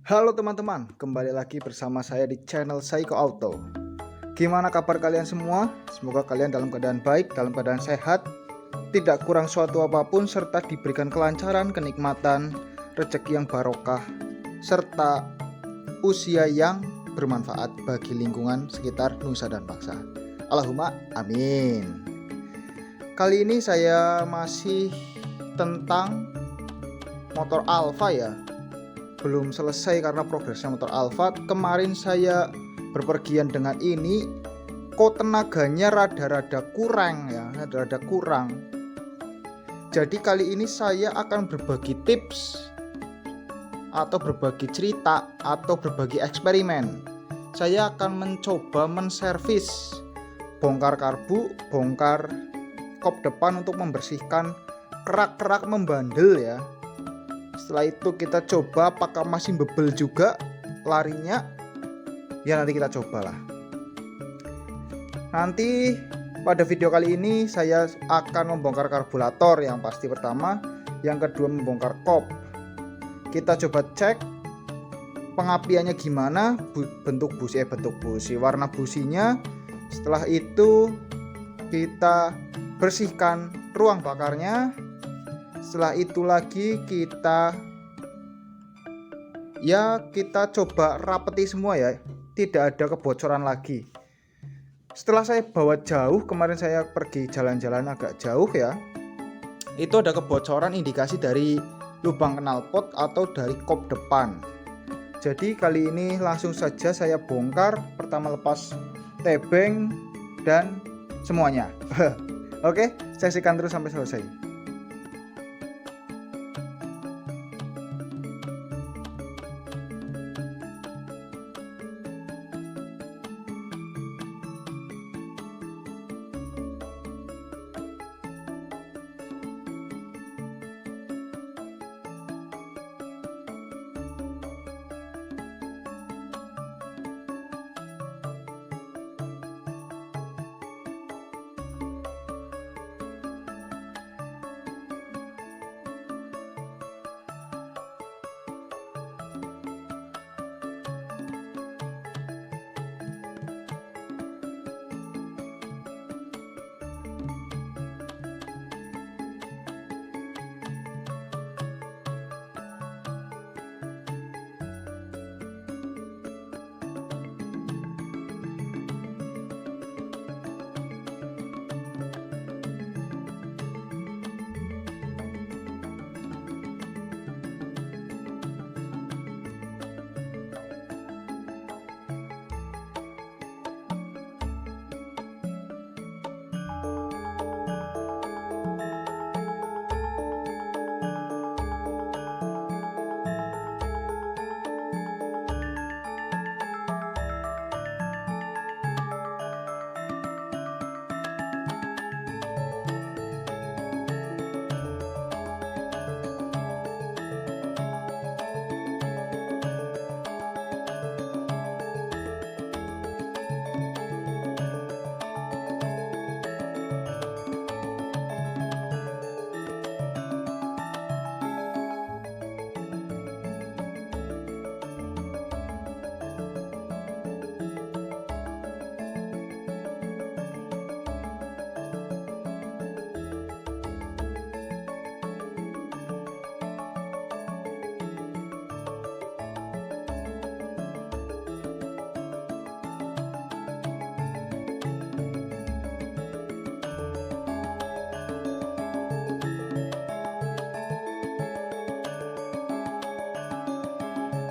Halo teman-teman, kembali lagi bersama saya di channel Saiko Auto. Gimana kabar kalian semua? Semoga kalian dalam keadaan baik, dalam keadaan sehat, tidak kurang suatu apapun, serta diberikan kelancaran, kenikmatan, rezeki yang barokah, serta usia yang bermanfaat bagi lingkungan sekitar nusa dan bangsa. Allahumma amin. Kali ini saya masih tentang motor Alfa ya. Belum selesai karena progresnya motor Alfa. Kemarin saya berpergian dengan ini, kok tenaganya rada-rada kurang ya, rada-rada kurang. Jadi kali ini saya akan berbagi tips atau berbagi cerita atau berbagi eksperimen. Saya akan mencoba menservis, bongkar karbu, bongkar kop depan untuk membersihkan kerak-kerak membandel ya. Setelah itu kita coba apakah masih bebel juga larinya. Ya nanti kita cobalah. Nanti pada video kali ini saya akan membongkar karburator yang pasti pertama, yang kedua membongkar kop. Kita coba cek pengapiannya gimana, bentuk busi, warna businya. Setelah itu kita bersihkan ruang bakarnya. Setelah itu lagi kita coba rapeti semua ya, tidak ada kebocoran lagi. Setelah saya bawa jauh, kemarin saya pergi jalan-jalan agak jauh ya, itu ada kebocoran indikasi dari lubang knalpot atau dari kop depan. Jadi kali ini langsung saja saya bongkar, pertama lepas tebeng dan semuanya. Oke, saksikan terus sampai selesai.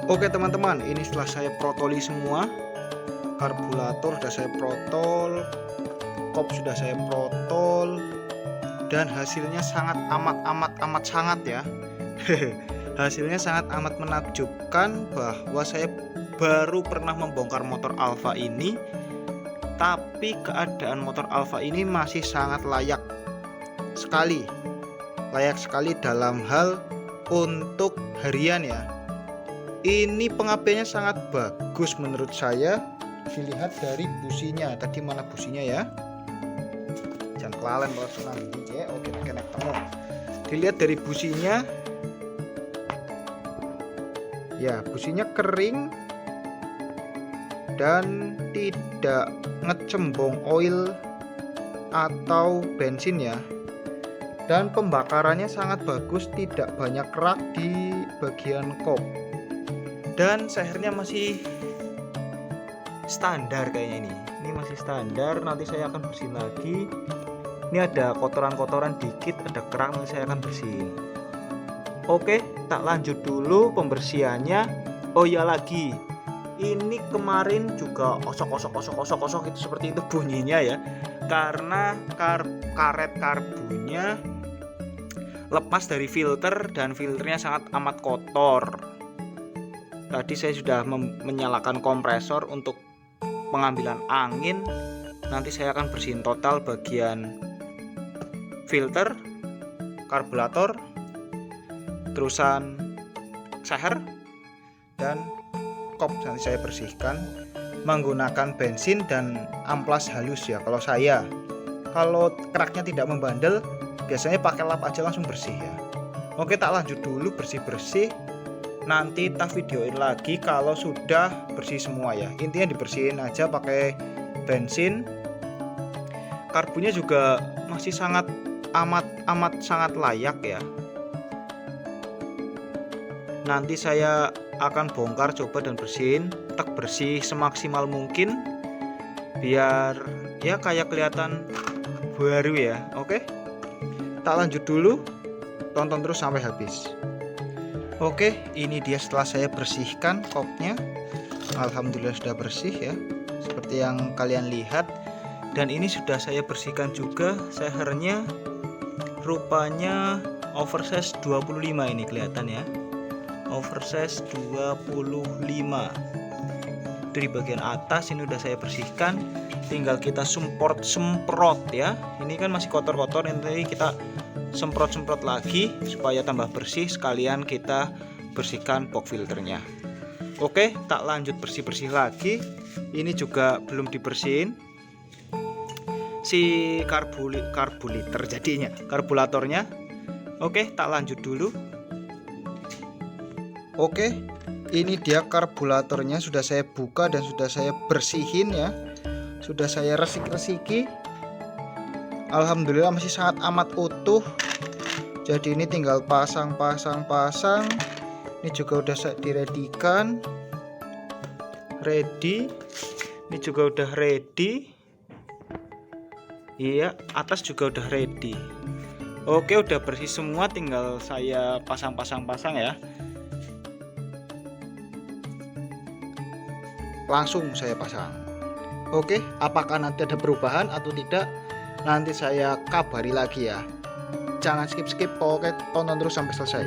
Oke teman-teman, ini setelah saya protoli semua, karburator sudah saya protol, kop sudah saya protol, dan hasilnya sangat amat sangat ya. Hasilnya sangat amat menakjubkan bahwa saya baru pernah membongkar motor Alfa ini, tapi keadaan motor Alfa ini masih sangat layak sekali dalam hal untuk harian ya. Ini pengapiannya sangat bagus menurut saya. Dilihat dari businya. Tadi mana businya ya? Jangan kelalen kalau senang ya. Oke, kena ketemu. Dilihat dari businya. Ya, businya kering dan tidak ngecembong oil atau bensin ya. Dan pembakarannya sangat bagus, tidak banyak kerak di bagian kop. Dan sehernya masih standar kayaknya ini. Ini masih standar, nanti saya akan bersihin lagi. Ini ada kotoran-kotoran dikit, ada kerak, nanti saya akan bersihin. Oke, tak lanjut dulu pembersihannya. Oh ya lagi, ini kemarin juga osok itu seperti itu bunyinya ya. Karena karet karbunya lepas dari filter dan filternya sangat amat kotor. Tadi saya sudah menyalakan kompresor untuk pengambilan angin. Nanti saya akan bersihin total bagian filter, karburator, terusan seher dan kop. Nanti saya bersihkan menggunakan bensin dan amplas halus ya. Kalau keraknya tidak membandel, biasanya pakai lap aja langsung bersih ya. Oke, tak lanjut dulu bersih-bersih. Nanti tak videoin lagi kalau sudah bersih semua ya. Intinya dibersihin aja pakai bensin. Karbunya juga masih amat sangat layak ya. Nanti saya akan bongkar coba dan bersihin, tak bersih semaksimal mungkin biar ya kayak kelihatan baru ya. Oke, tak lanjut dulu, tonton terus sampai habis. Oke, ini dia setelah saya bersihkan kopnya. Alhamdulillah sudah bersih ya, seperti yang kalian lihat. Dan ini sudah saya bersihkan juga sehernya. Rupanya oversize 25 ini kelihatan ya. Oversize 25. Dari bagian atas ini udah saya bersihkan. Tinggal kita semprot ya. Ini kan masih kotor-kotor, nanti kita semprot lagi supaya tambah bersih. Sekalian kita bersihkan box filternya. Oke, tak lanjut bersih lagi. Ini juga belum dibersihin si karburator jadinya, karburatornya. Oke, tak lanjut dulu. Oke, ini dia karburatornya sudah saya buka dan sudah saya bersihin ya. Sudah saya resiki. Alhamdulillah masih sangat amat utuh. Jadi ini tinggal pasang. Ini juga udah saya diredikan. Ready. Ini juga udah ready. Iya, atas juga udah ready. Oke, udah bersih semua, tinggal saya pasang ya. Langsung saya pasang. Oke, apakah nanti ada perubahan atau tidak, nanti saya kabari lagi ya. Jangan skip. Oke, tonton terus sampai selesai.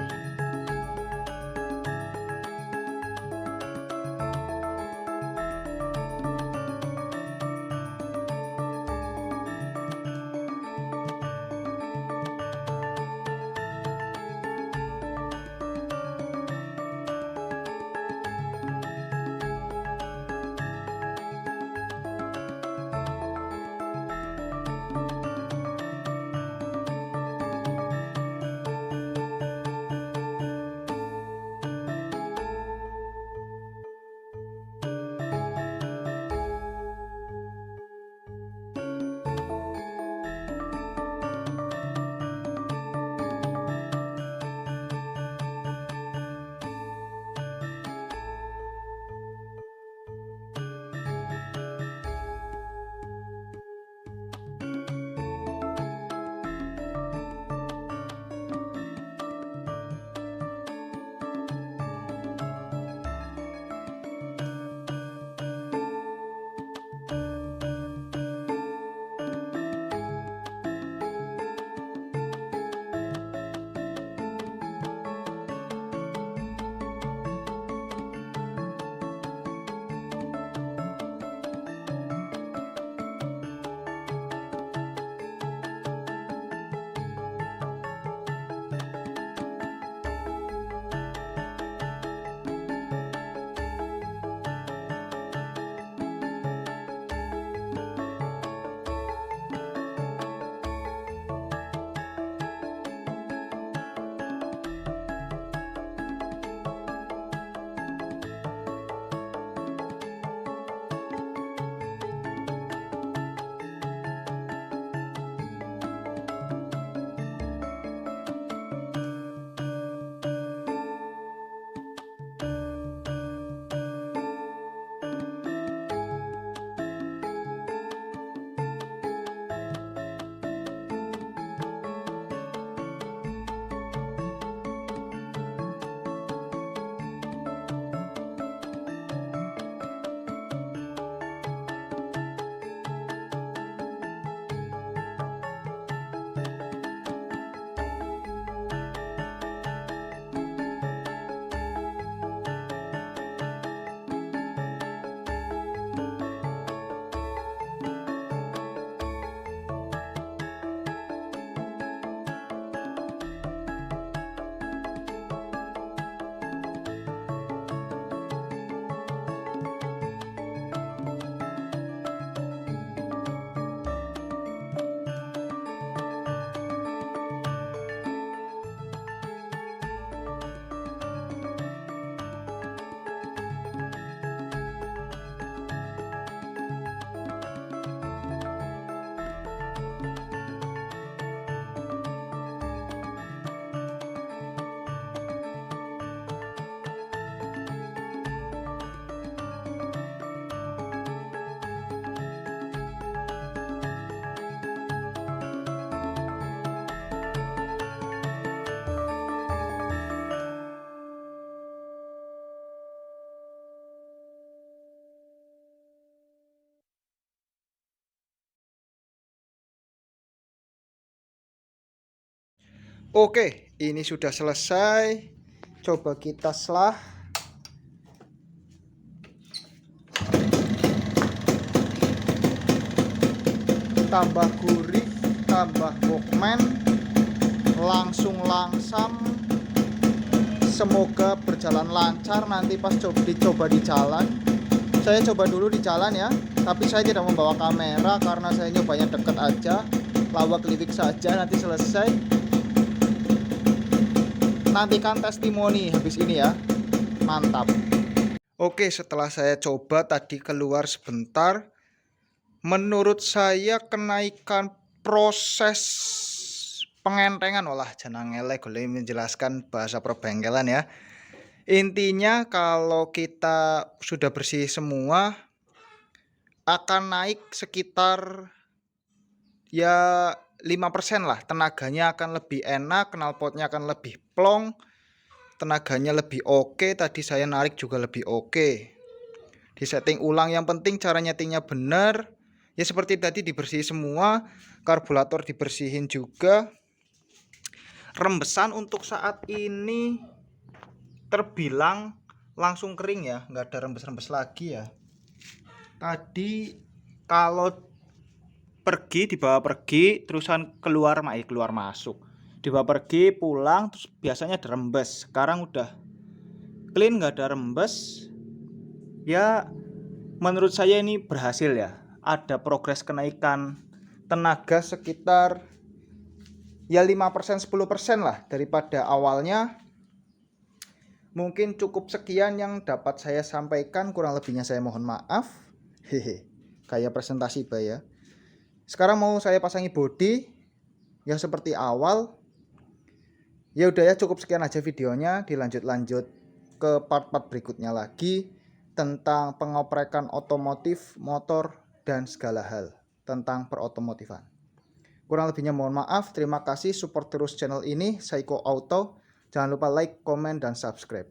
Oke, ini sudah selesai. Coba kita selah. Tambah gurih, tambah Walkman, langsung langsam. Semoga berjalan lancar nanti pas dicoba di jalan. Saya coba dulu di jalan ya, tapi saya tidak membawa kamera karena saya nyobanya deket aja, lawak liwik saja. Nanti selesai, nantikan testimoni habis ini ya, mantap. Oke, setelah saya coba tadi keluar sebentar, menurut saya kenaikan proses pengentengan, olah jangan ngelek boleh menjelaskan bahasa perbengkelan ya. Intinya kalau kita sudah bersih semua akan naik sekitar ya 5% lah. Tenaganya akan lebih enak, knalpotnya akan lebih plong, tenaganya lebih oke. Tadi saya narik juga lebih oke. Di setting ulang, yang penting cara nyetingnya benar. Ya seperti tadi dibersihin semua, karburator dibersihin juga. Rembesan untuk saat ini terbilang langsung kering ya, nggak ada rembes-rembes lagi ya. Tadi kalau pergi dibawa pergi terusan keluar masuk, dibawa pergi pulang terus biasanya ada rembes. Sekarang udah clean, nggak ada rembes ya. Menurut saya ini berhasil ya, ada progres kenaikan tenaga sekitar ya 5% 10% lah daripada awalnya. Mungkin cukup sekian yang dapat saya sampaikan, kurang lebihnya saya mohon maaf. Hehe, kayak presentasi ya. Sekarang mau saya pasangi body yang seperti awal. Ya udah ya, cukup sekian aja videonya, dilanjut ke part-part berikutnya lagi tentang pengoprekan otomotif, motor, dan segala hal tentang perotomotifan. Kurang lebihnya mohon maaf. Terima kasih support terus channel ini, Saiko Auto. Jangan lupa like, komen, dan subscribe.